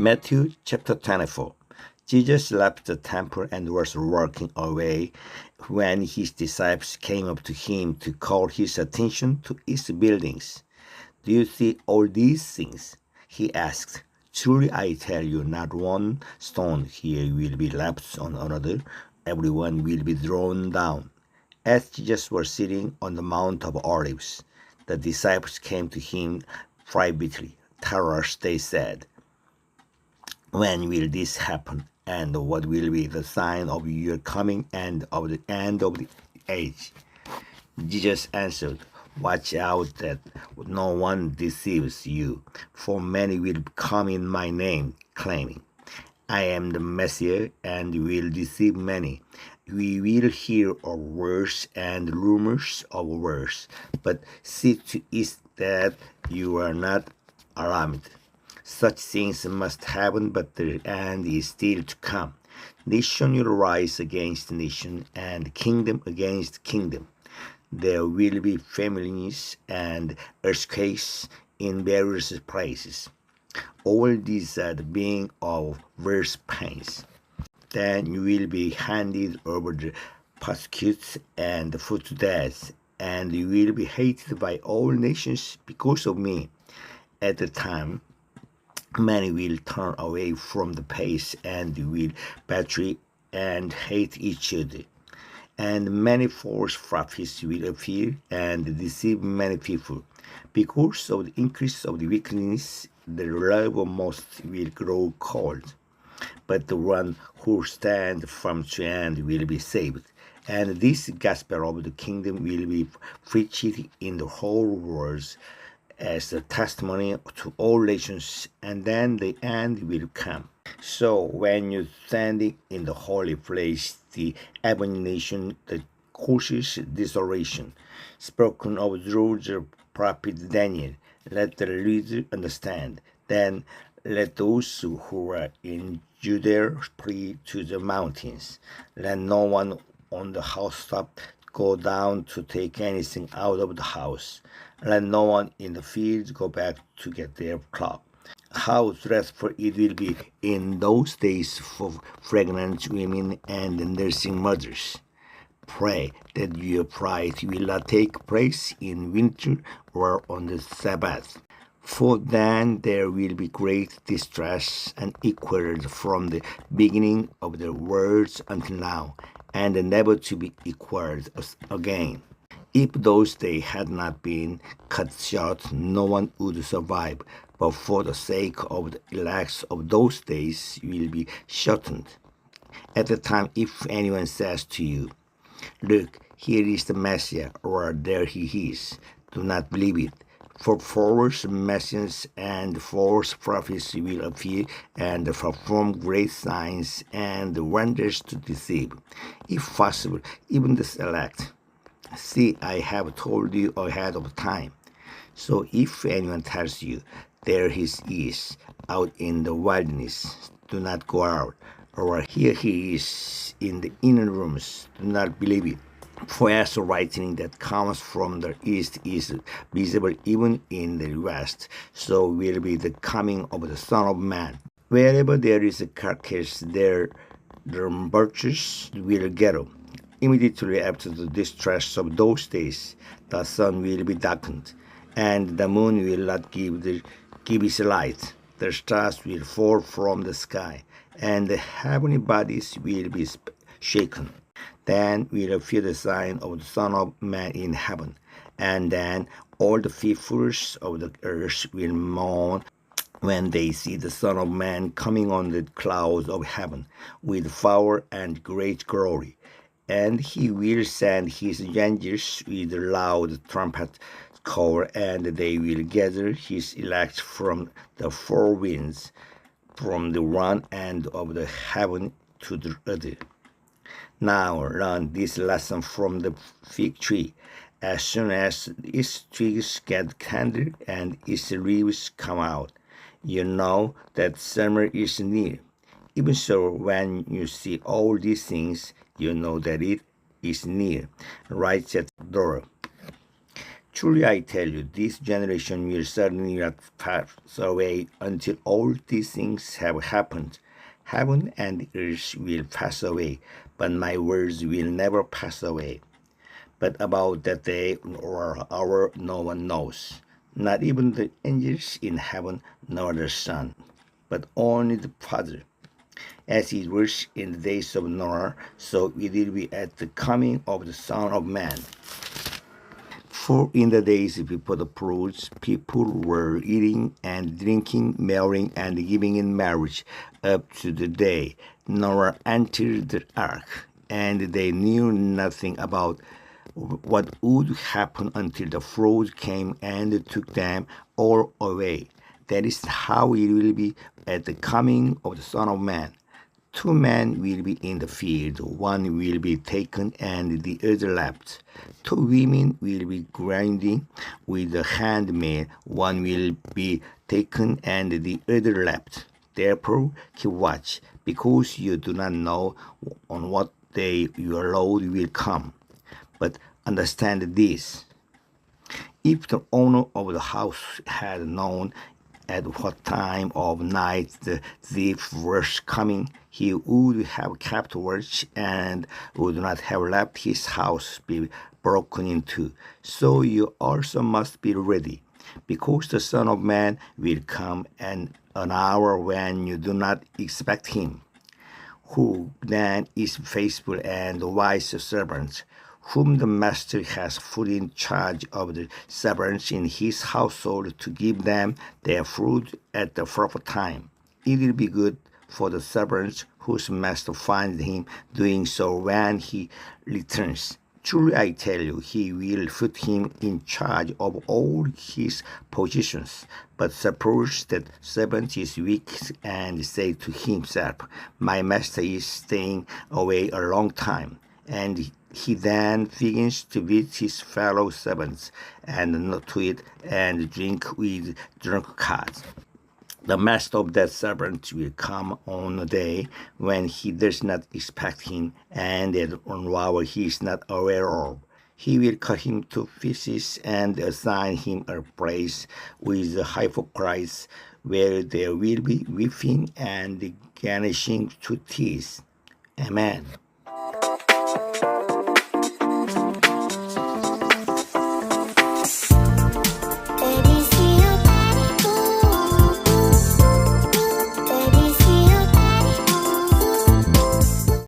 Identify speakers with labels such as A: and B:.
A: Matthew chapter 24. Jesus left the temple and was walking away when his disciples came up to him to call his attention to its buildings. "Do you see all these things?" he asked. "Truly I tell you, not one stone here will be left on another. Everyone will be thrown down." As Jesus was sitting on the Mount of Olives, the disciples came to him privately. "Tell us," they said, "when will this happen? And what will be the sign of your coming and of the end of the age?" Jesus answered, "Watch out that no one deceives you, for many will come in my name, claiming, 'I am the Messiah,' and will deceive many. We will hear of wars and rumors of wars, but see to it that you are not alarmed. Such things must happen, but the end is still to come. Nation will rise against nation, and kingdom against kingdom. There will be famines and earthquakes in various places. All these are the beginning of worse pains. Then you will be handed over to persecute and put to death, and you will be hated by all nations because of me. At the time, many will turn away from the faith and will betray and hate each other. And many false prophets will appear and deceive many people. Because of the increase of the wickedness, the love of most will grow cold. But the one who stands firm to end will be saved. And this gospel of the kingdom will be preached in the whole world as a testimony to all nations, and then the end will come. So when you stand in the holy place, the abomination, the cautious desolation, spoken of through the prophet Daniel, let the reader understand. Then let those who are in Judea flee to the mountains. Let no one on the housetop go down to take anything out of the house. Let no one in the field go back to get their cloak. How dreadful it will be in those days for pregnant women and nursing mothers. Pray that your pride will not take place in winter or on the Sabbath. For then there will be great distress unequaled from the beginning of the world until now, and never to be equaled again. If those days had not been cut short, no one would survive, but for the sake of the elect of those days will be shortened. At the time, if anyone says to you, 'Look, here is the Messiah,' or 'There he is,' do not believe it. For false messiahs and false prophets will appear and perform great signs and wonders to deceive, if possible, even the elect. See, I have told you ahead of time. So if anyone tells you, 'There he is, out in the wilderness,' do not go out. Or 'Here he is in the inner rooms,' do not believe it. For as the lightning that comes from the east is visible even in the west, so will be the coming of the Son of Man. Wherever there is a carcass, there the vultures will gather. Immediately after the distress of those days, the sun will be darkened, and the moon will not give its light. The stars will fall from the sky, and the heavenly bodies will be shaken. Then will appear the sign of the Son of Man in heaven, and then all the peoples of the earth will mourn when they see the Son of Man coming on the clouds of heaven with power and great glory. And he will send his angels with a loud trumpet call, and they will gather his elect from the four winds, from the one end of the heaven to the other. Now learn this lesson from the fig tree. As soon as its twigs get tender and its leaves come out, you know that summer is near. Even so, when you see all these things, you know that it is near, right at the door. Truly I tell you, this generation will certainly not pass away until all these things have happened. Heaven and earth will pass away, but my words will never pass away. But about that day or hour no one knows, not even the angels in heaven nor the Son, but only the Father. As it was in the days of Noah, so it will be at the coming of the Son of Man. For in the days before the flood, people were eating and drinking, marrying and giving in marriage, up to the day Noah entered the ark, and they knew nothing about what would happen until the flood came and took them all away. That is how it will be at the coming of the Son of Man. 2 men will be in the field, one will be taken and the other left. 2 women will be grinding with the handmaid, one will be taken and the other left. Therefore keep watch, because you do not know on what day your Lord will come. But understand this: if the owner of the house had known at what time of night the thief was coming, he would have kept watch and would not have let his house be broken into. So you also must be ready, because the Son of Man will come at an hour when you do not expect him. Who then is faithful and wise servant, whom the master has put in charge of the servants in his household to give them their food at the proper time? It will be good for the servant whose master finds him doing so when he returns. Truly I tell you, he will put him in charge of all his possessions. But suppose that servant is weak and say to himself, my master is staying away a long time, and he then begins to beat his fellow servants and not to eat and drink with drunkards. The master of that servant will come on a day when he does not expect him, and at an hour he is not aware of. He will cut him to pieces and assign him a place with the hypocrites, where there will be weeping and gnashing to teeth. Amen.